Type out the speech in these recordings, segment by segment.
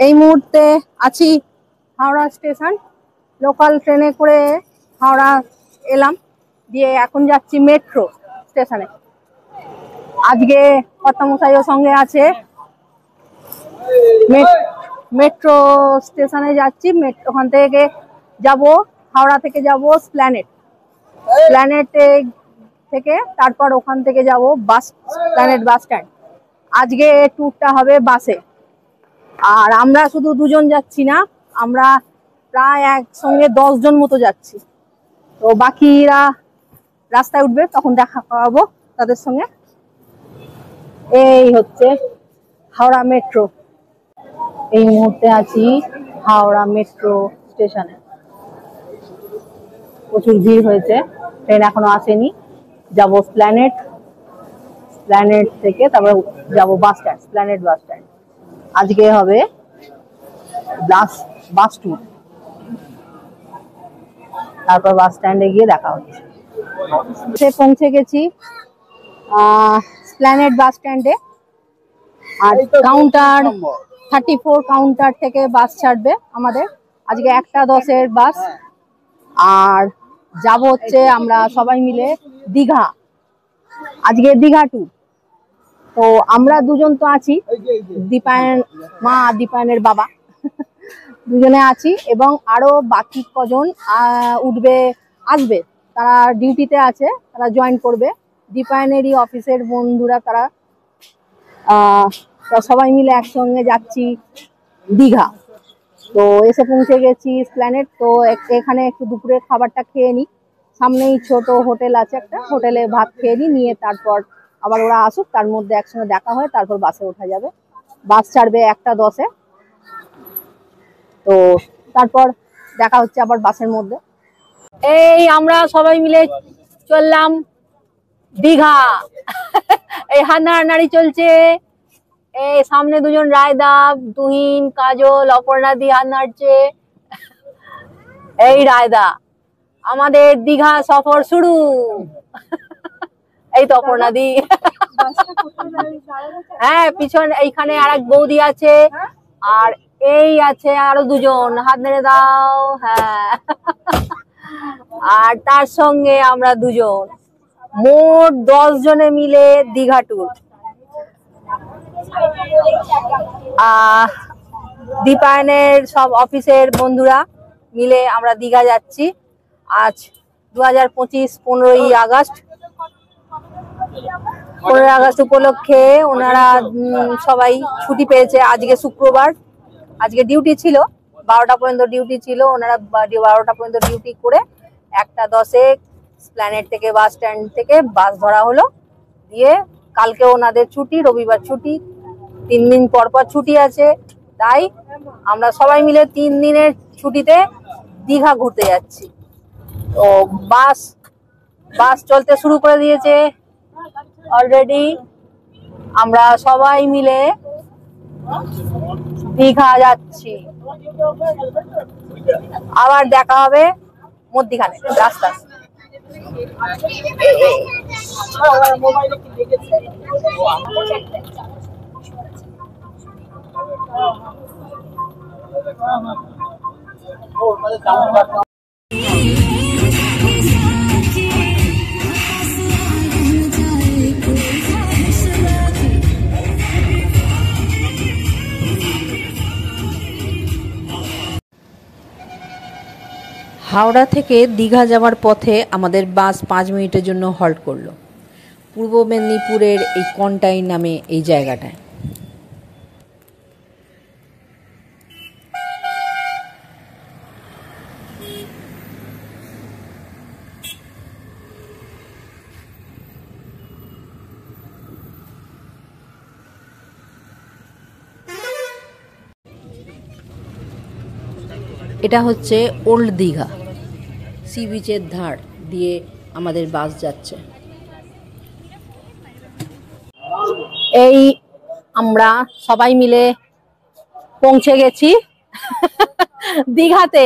এই মুহূর্তে আছি হাওড়া স্টেশন। লোকাল ট্রেনে করে হাওড়া এলাম, দিয়ে এখন যাচ্ছি মেট্রো স্টেশনে। আজকে কর্তামশাইও সঙ্গে আছে। মেট্রো স্টেশনে যাচ্ছি। ওখান থেকে যাব, হাওড়া থেকে যাব স্প্ল্যানেড। স্প্ল্যানেডে থেকে তারপর ওখান থেকে যাব স্প্ল্যানেড বাস স্ট্যান্ড। আজকে ট্যুরটা হবে বাসে। আর আমরা শুধু দুজন যাচ্ছি না, আমরা প্রায় একসঙ্গে 10 জন মতো যাচ্ছি। তো বাকিরা রাস্তায় উঠবে, তখন দেখা করাবো তাদের সঙ্গে। এই হচ্ছে হাওড়া মেট্রো। এই মুহূর্তে আছি হাওড়া মেট্রো স্টেশনে। প্রচুর ভিড় হয়েছে, ট্রেন এখনো আসেনি। যাব স্প্ল্যানেড, স্প্ল্যানেড থেকে তারপর যাব bus stand, Esplanade bus stand. আজকে হবে বাস ট্যুর। তারপর বাস স্ট্যান্ডে গিয়ে দেখা হচ্ছে। পৌঁছে গেছি স্প্ল্যানেড বাস স্ট্যান্ডে। আর কাউন্টার 34 কাউন্টার থেকে বাস ছাড়বে আমাদের। আজকে 1:10-এর বাস। আর যাব হচ্ছে আমরা সবাই মিলে দীঘা। আজকে দীঘা ট্যুর। তো আমরা দুজন তো আছি, দীপায়ন মা, দীপায়নের বাবা, দুজনে আছি। এবং আরো বাকি কজন আসবে, তারা ডিউটিতে আছে, তারা জয়েন করবে। দীপায়নেরই অফিসের বন্ধুরা তারা। সবাই মিলে একসঙ্গে যাচ্ছি দীঘা। তো এসে পৌঁছে গেছি স্প্ল্যানেড। তো এখানে একটু দুপুরের খাবারটা খেয়ে নিই। সামনেই ছোট হোটেল আছে একটা, হোটেলে ভাত খেয়ে নিয়ে তারপর আবার ওরা আসুক, তার মধ্যে একসঙ্গে দেখা হয়, তারপর বাসে ওঠা যাবে। বাস ছাড়বে 1:10-এ। তো তারপর দেখা হচ্ছে আবার বাসের মধ্যে। এই আমরা সবাই মিলে চললাম দীঘা। এই হান্নাহান্নাড়ি চলছে। এই সামনে দুজন রায়দা, তুহিন, কাজল, অপর্ণা দি হাত নাড়ছে। এই রায়দা, আমাদের দীঘা সফর শুরু। এই তো অপর্ণা দি। হ্যাঁ, পিছনে এইখানে আর এক বৌদি আছে। আর এই আছে আরো দুজন, হাত নেড়ে দাও। হ্যাঁ, আর তার সঙ্গে আমরা দুজন, মোট 10 জনে মিলে দীঘা ট্যুর। দীপায়নের সব অফিসের বন্ধুরা মিলে আমরা দীঘা যাচ্ছি। আজ 2025 15ই আগস্ট। 15ই আগস্ট উপলক্ষে ওনারা সবাই ছুটি পেয়েছে। আজকে শুক্রবার, আজকে ডিউটি ছিল, 12টা পর্যন্ত ডিউটি ছিল। ওনারা 12টা পর্যন্ত ডিউটি করে 1:10-এ স্প্ল্যানেড থেকে বাস স্ট্যান্ড থেকে বাস ধরা হলো। দিয়ে কালকে ওনাদের ছুটি, রবিবার ছুটি, 3 দিন পর পর ছুটি আছে। তাই আমরা সবাই মিলে 3 দিনের ছুটিতে দীঘা ঘুরতে যাচ্ছি। তো বাস চলতে শুরু করে দিয়েছে অলরেডি। আমরা সবাই মিলে দীঘা যাচ্ছি। আবার দেখা হবে মধ্যিখানে রাস্তা। হাওড়া থেকে দীঘা যাওয়ার পথে আমাদের বাস 5 মিনিটের জন্য হল্ট করলো পূর্ব মেদিনীপুরের এই কন্টাই নামে এই জায়গাটায়। এটা হচ্ছে ওল্ড দীঘা, সি বিচের ধার দিয়ে আমাদের বাস যাচ্ছে। এই আমরা সবাই মিলে পৌঁছে গেছি দীঘাতে।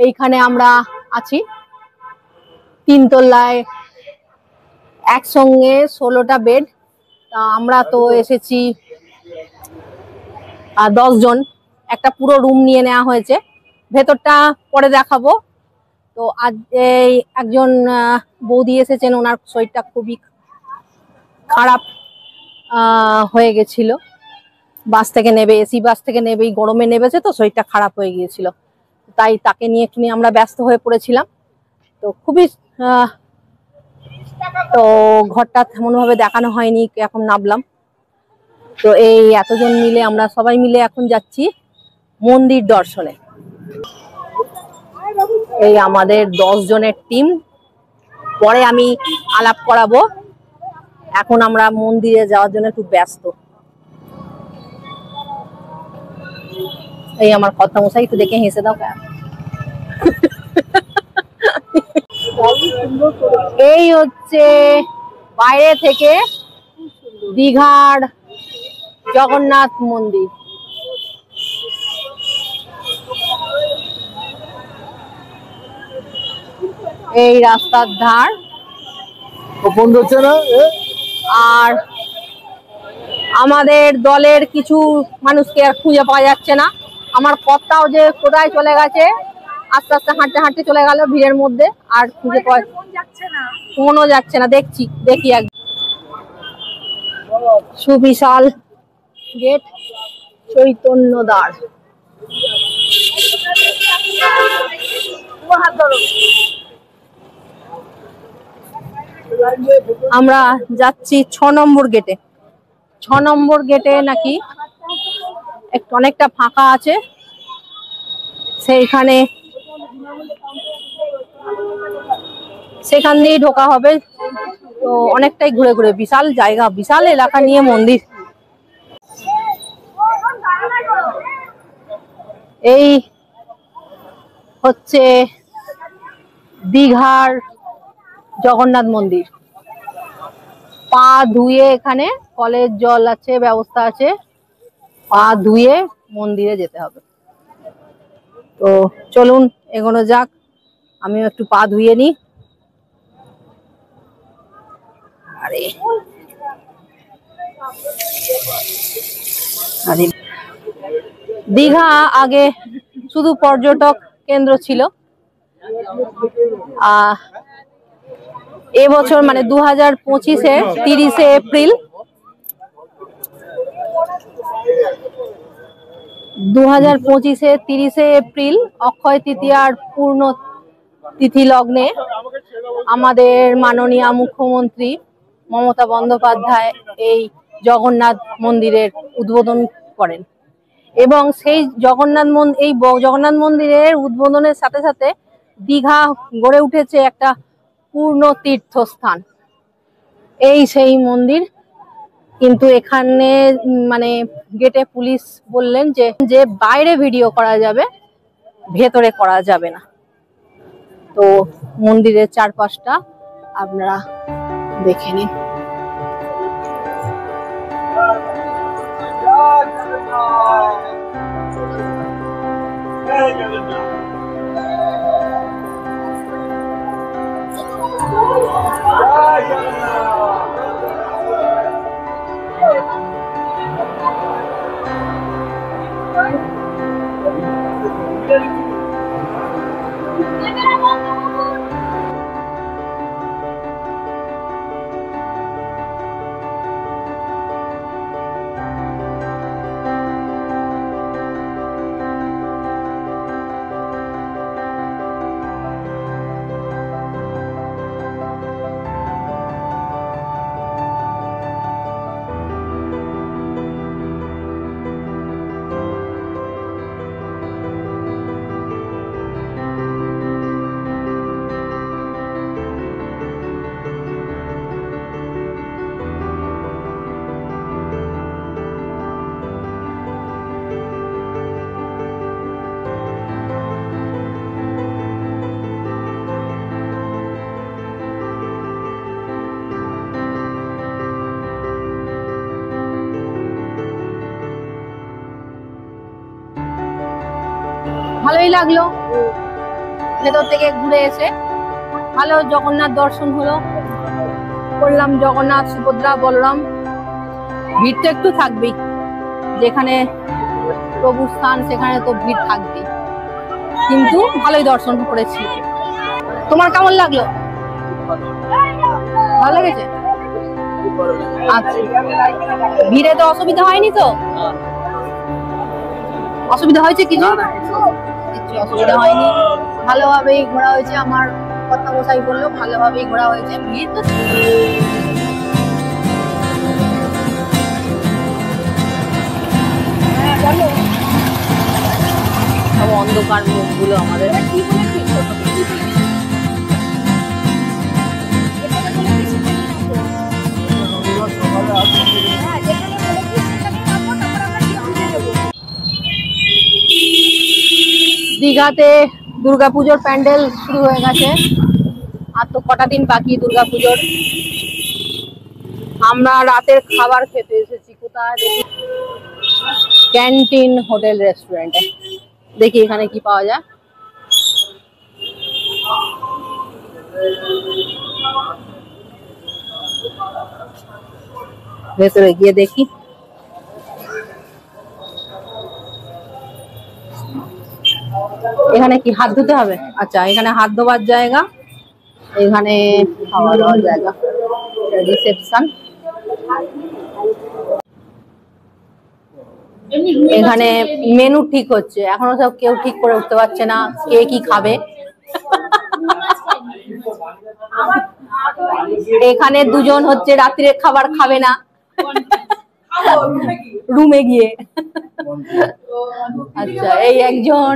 এইখানে আমরা আছি 3 তলায়, একসঙ্গে 16টা বেড। আমরা তো এসেছি 10 জন। একটা পুরো রুম নিয়ে নেওয়া হয়েছে। ভেতরটা পরে দেখাবো। তো আজ এই একজন বৌদি এসেছেন, ওনার শরীরটা খুবই খারাপ হয়ে গেছিল। বাস থেকে নেবে, এসি বাস থেকে নেবেই, গরমে নেবেছে তো শরীরটা খারাপ হয়ে গিয়েছিল, তাই তাকে নিয়ে একটু আমরা ব্যস্ত হয়ে পড়েছিলাম। তো খুবই তো ঘরটা তেমন ভাবে দেখানো হয়নি, এখন নামলাম। তো এই এতজন মিলে আমরা সবাই মিলে এখন যাচ্ছি মন্দির দর্শনে। এই আমাদের 10 জনের টিম, পরে আমি আলাপ করাবো। এখন আমরা মন্দিরে যাওয়ার জন্য একটু ব্যস্ত। এই আমার কথা মশাই, একটু দেখে হেসে দাও। এই হচ্ছে বাইরে থেকে দীঘার জগন্নাথ মন্দির। এই রাস্তার ধার বন্ধ হচ্ছে না। আর আমাদের দলের কিছু মানুষকে আর খুঁজে পাওয়া যাচ্ছে না। আমার কর্তাও যে কোথায় চলে গেছে, আস্তে আস্তে হাঁটতে হাঁটতে চলে গেল ভিড়ের মধ্যে, আর খুঁজে পাওয়া ফোনও যাচ্ছে না। দেখি এক সুবিশাল গেট, চৈতন্য দ্বার। আমরা যাচ্ছি 6 নম্বর গেটে। 6 নম্বর গেটে নাকি একটু অনেকটা ফাঁকা আছে, সেখান দিয়েই ঢোকা হবে। তো অনেকটাই ঘুরে ঘুরে, বিশাল জায়গা, বিশাল এলাকা নিয়ে মন্দির। এই হচ্ছে দীঘার জগন্নাথ মন্দির। পা ধুয়ে, এখানে কলের জল আছে, ব্যবস্থা আছে, পা ধুয়ে মন্দিরে যেতে হবে। তো চলুন এগোনো যাক, আমিও একটু পা ধুয়ে নিই। আরে আরে দীঘা আগে শুধু পর্যটক কেন্দ্র ছিল। এবছর মানে 2025-এ 30শে এপ্রিল 2025-এ 30শে এপ্রিল অক্ষয় তৃতীয়ার পূর্ণ তিথি লগ্নে আমাদের মাননীয় মুখ্যমন্ত্রী মমতা বন্দ্যোপাধ্যায় এই জগন্নাথ মন্দিরের উদ্বোধন করেন। এবং সেই জগন্নাথ মন্দিরের উদ্বোধনের সাথে সাথে দীঘা গড়ে উঠেছে একটা পূর্ণ তীর্থস্থান। এই সেই মন্দির। কিন্তু এখানে মানে গেটে পুলিশ বললেন যে বাইরে ভিডিও করা যাবে, ভেতরে করা যাবে না। তো মন্দিরের চারপাশটা আপনারা দেখে নিন। ভালোই লাগলো ভেতর থেকে ঘুরে এসে। ভালো জগন্নাথ দর্শন হলো, করলাম জগন্নাথ, সুভদ্রা, বলরাম। ভিড় তো একটু থাকবেই, যেখানে প্রভুর স্থান, সেখানে তো ভিড় থাকবেই, কিন্তু ভালোই দর্শন করেছি। তোমার কেমন লাগলো? ভালো লেগেছে? আচ্ছা, ভিড়ে তো অসুবিধা হয়নি তো? অসুবিধা হয়েছে কিছু? কিছু অসুবিধা হয়নি, ভালোভাবেই ঘোরা হয়েছে। আমার কথা মশাই বললো ভালোভাবেই ঘোরা হয়েছে। ভিড় তো সব অন্ধকার মুখগুলো আমাদের। দীঘাতে দুর্গাপুজোর প্যান্ডেল শুরু হয়ে গেছে, আর তো কটা দিন বাকি দুর্গাপুজোর। আমরা রাতের খাবার খেতে এসেছি কোথায় দেখি, ক্যান্টিন হোটেল রেস্টুরেন্টে। দেখি এখানে কি পাওয়া যায়। ভেতরে গিয়ে দেখি। এখানে কি হাত ধুতে হবে? আচ্ছা, এখানে হাত ধোবার জায়গা, এখানে খাওয়া দাওয়ার জায়গা, রিসেপশন। এখানে মেনু ঠিক হচ্ছে, এখনো সব কেউ ঠিক করে উঠতে পারছে না কে কি খাবে। এখানে দুজন হচ্ছে রাত্রির খাবার খাবে না, রুমে গিয়ে। আচ্ছা, এই একজন,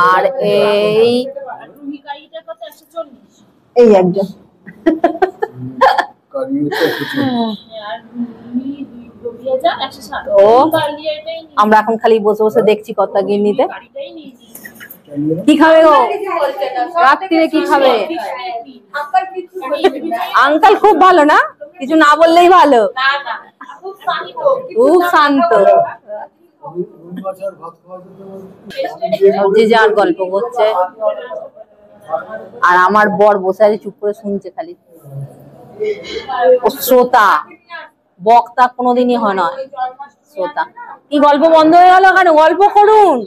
আর এই একজন। তো আমরা এখন খালি বসে বসে দেখছি কর্তা গিন্নিতে কি খাবে গো, রাত্রিরে কি খাবে। আঙ্কাল খুব ভালো না, কিছু না বললেই ভালো, খুব শান্ত। যে যার গল্প করছে, আর আমার বর বসে আছে চুপ করে শুনছে খালি। ও শ্রোতা, বক্তা কোনোদিনই হয় না, শ্রোতা। কি গল্প বন্ধ হয়ে গেল কেন? গল্প করুন।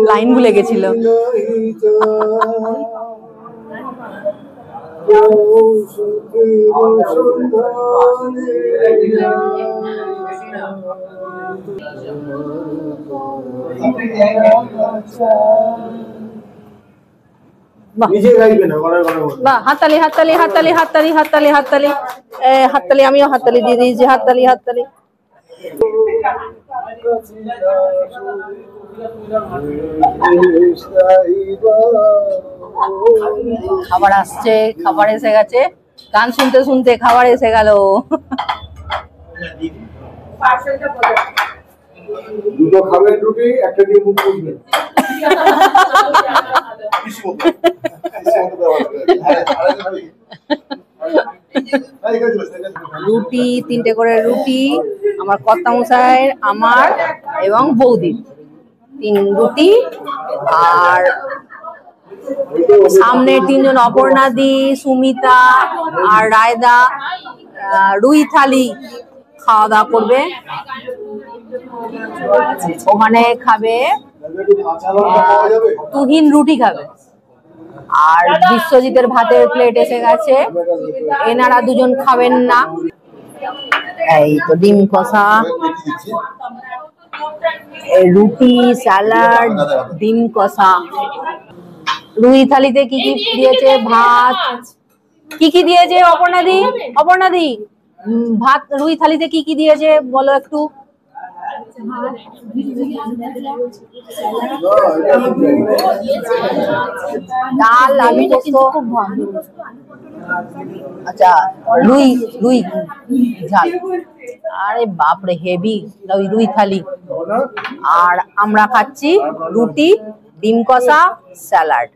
লাইন ভুলে গেছিল। হাততালি হাততালি হাততালি হাততালি হাততালি হাততালি হাততালি, আমিও হাততালি দিয়ে দিয়েছি। হাততালি হাততালি। খাবার আসছে, খাবার এসে গেছে। গান শুনতে শুনতে খাবার এসে গেল। দুটো খাবেন রুটি, একটা দিয়ে মুখ করবেন। রুটি, 3টে করে রুটি, আমার কর্তামশাইয়ের, আমার এবং বৌদির 3 রুটি। আর সামনে 3 জন, অপর্ণাদি, সুমিতা আর রায়দা, রুই থালি খাওয়া দাওয়া করবে। ওখানে খাবে তুহিন, রুটি খাবে। আর বিশ্বজিতের ভাতের প্লেট এসে গেছে, এনারা দুজন খাবেন না। এই তো ডিম কষা, রুটি, স্যালাড, ডিম কষা। রুই থালিতে কি কি দিয়েছে? ভাত। কি কি দিয়েছে অপর্ণাদি? অপর্ণাদি, ভাত রুই থালিতে কি কি দিয়েছে বলো একটু। ডাল, আলু পোস্ত। আচ্ছা, রুই রুই ঝাল। আরে বাপরে হেভি ওই রুই থালি। আর আমরা খাচ্ছি রুটি, ডিম কষা, স্যালাড।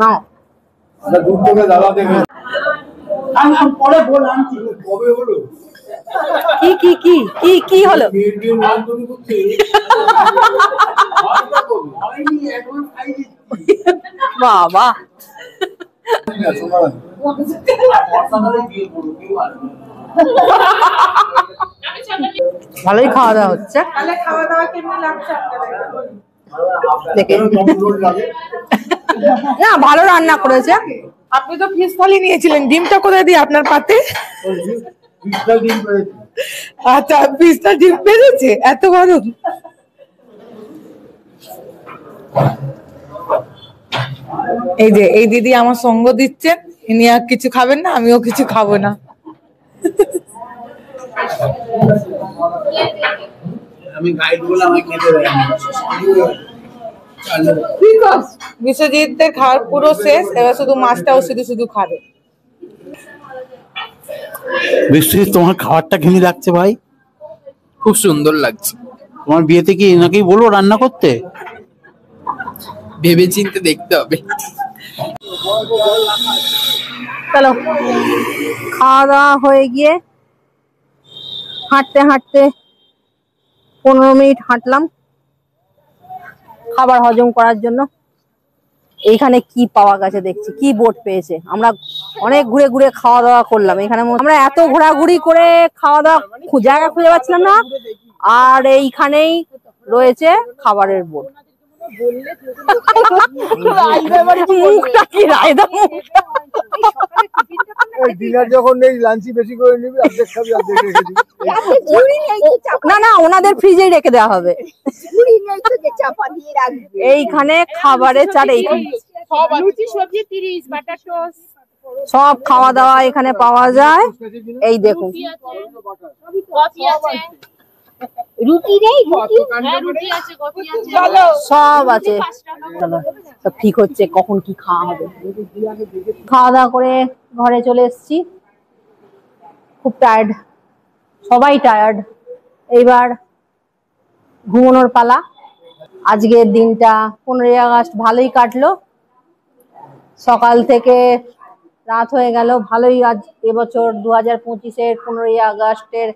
নাও দূর থেকে দাদা দেখে পরে বল আনছি কবে হলো কি কি কি কি কি হলো? বাবা ভালোই খাওয়া দাওয়া হচ্ছে। দেখে না ভালো রান্না করেছে। আপনি তো ফিশ থালি নিয়েছিলেন, ডিমটা কোথায় দিয়ে আপনার পাতে? আচ্ছা, ফিশটা ডিম পেয়েছে এত বড়। এই যে এই দিদি আমার সঙ্গ দিচ্ছেন, ইনি আর কিছু খাবেন না, আমিও কিছু খাবো না। আমি গাইড বলে আমাকে খেতে দেয় বিশ্বজিৎদের খাওয়ার পুরো শেষ, এবার শুধু মাছটাও শুধু শুধু খাবে। বিশ্বজিৎ, তোমার খাবারটা কেমন লাগছে ভাই? খুব সুন্দর লাগছে। তোমার বিয়েতে কি এনাকেই বলবো রান্না করতে? ভেবে চিন্তে দেখতে হবে। চলো খাওয়া দাওয়া হয়ে গিয়ে হাঁটতে হাঁটতে 15 মিনিট হাঁটলাম খাবার হজম করার জন্য। এইখানে কি পাওয়া গেছে দেখছি, কি বোট পেয়েছে। আমরা অনেক ঘুরে ঘুরে খাওয়া দাওয়া করলাম এখানে। আমরা এত ঘোরাঘুরি করে খাওয়া দাওয়া জায়গা খুঁজে পাচ্ছিলাম না, আর এইখানেই রয়েছে খাবারের বোট। ডিনার যখন নেই লাঞ্চই বেশি করে নিবি, অর্ধেক খাবি অর্ধেক রেখে দিবি। না না, ওনাদের ফ্রিজেই রেখে দেওয়া হবে। এইখানে খাবারের চাল, এইখানে সব খাওয়া দাওয়া এখানে পাওয়া যায়। এই দেখুন সব আছে। সব ঠিক হচ্ছে কখন কি খাওয়া হবে। খাওয়া দাওয়া করে ঘরে চলে এসেছি, খুব টায়ার্ড, সবাই টায়ার্ড। এইবার ঘুমানোর পালা। আজকের দিনটা 15ই আগস্ট ভালোই কাটলো, সকাল থেকে রাত হয়ে গেল। ভালোই আজ এবছর 2025-এর 15ই আগস্টের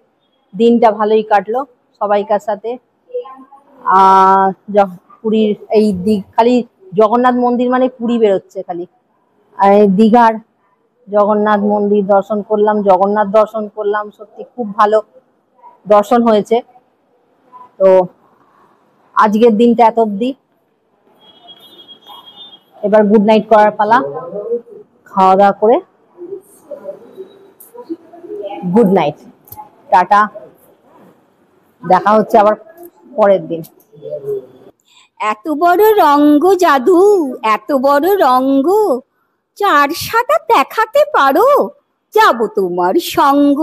দিনটা ভালোই কাটলো সবাইকার সাথে। পুরীর এই খালি জগন্নাথ মন্দির মানে পুরী বেরোচ্ছে খালি। আর দীঘার জগন্নাথ মন্দির দর্শন করলাম, জগন্নাথ দর্শন করলাম, সত্যি খুব ভালো দর্শন হয়েছে। তো আজকের দিনটা এত অবধি, এবার গুড নাইট করার পালা। খাওয়া দাওয়া করে গুড নাইট, টাটা, দেখা হচ্ছে আবার পরের দিন। এত বড় রঙ্গ জাদু, এত বড় রঙ্গ, চার সাদা দেখাতে পারো, যাব তোমার সঙ্গ।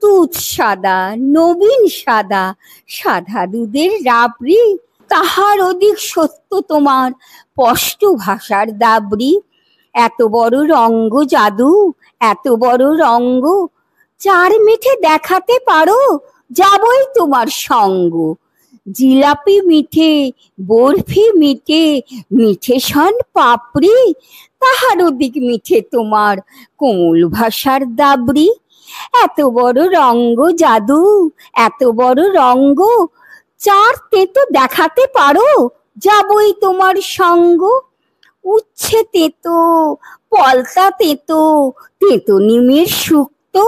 দুধ সাদা, নবীন সাদা, সাদা দুধের রাবড়ি, তাহার অধিক সত্য তোমার স্পষ্ট ভাষার দাবড়ি। এত বড় রঙ্গ জাদু, এত বড় রঙ্গ, চার মিঠে দেখাতে পারো, যাবই তোমার সঙ্গ। জিলাপি মিঠে, বরফি মিঠে, মিঠে শন পাপড়ি, তাহার অধিক মিঠে তোমার কোমল ভাষার দাবড়ি। এত বড় রঙ্গ জাদু, এত বড় রঙ্গ, চার তেতো দেখাতে পারো, যাবই তোমার সঙ্গ। উচ্ছে তেতো, পলতা তেতো, তেতো নিমের শুক্তো,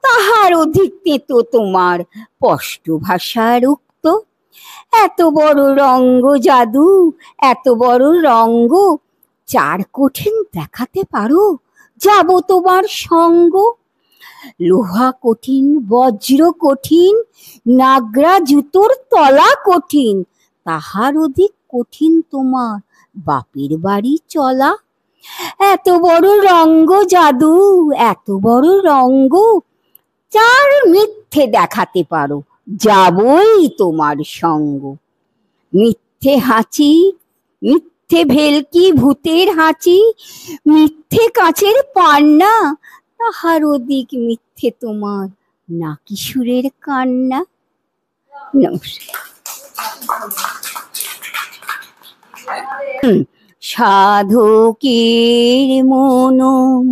তাহার অধিক তেতো তোমার স্পষ্ট ভাষার উক্ত। এত বড় রঙ্গ জাদু, এত বড় রঙ্গ, চার কঠিন দেখাতে পারো, যাব তোমার সঙ্গ। লোহা কঠিন, বজ্র কঠিন, নাগরা জুতোর তলা কঠিন, তাহার অধিক কঠিন তোমার বাপের বাড়ি চলা। এত বড় রঙ্গ জাদু, এত বড় রঙ্গ, চার মিথ্যে দেখাতে পারো, যাবই তোমার সঙ্গ। মিথ্যে হাঁচি, মিথ্যে ভেলকি ভূতের হাঁচি, মিথ্যে কাচের পান্না, তাহার ওদিক মিথ্যে তোমার নাকি সুরের কান্না। নমস্কার। সাধকের মন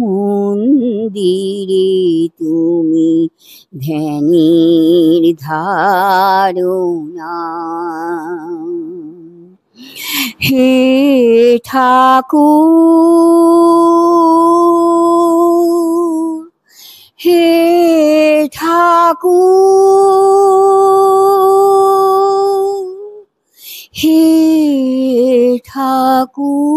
মন্দিরে তুমি ধ্যানের ধারণা, হে ঠাকুর, হে ঠাকুর, হে ঠাকুর।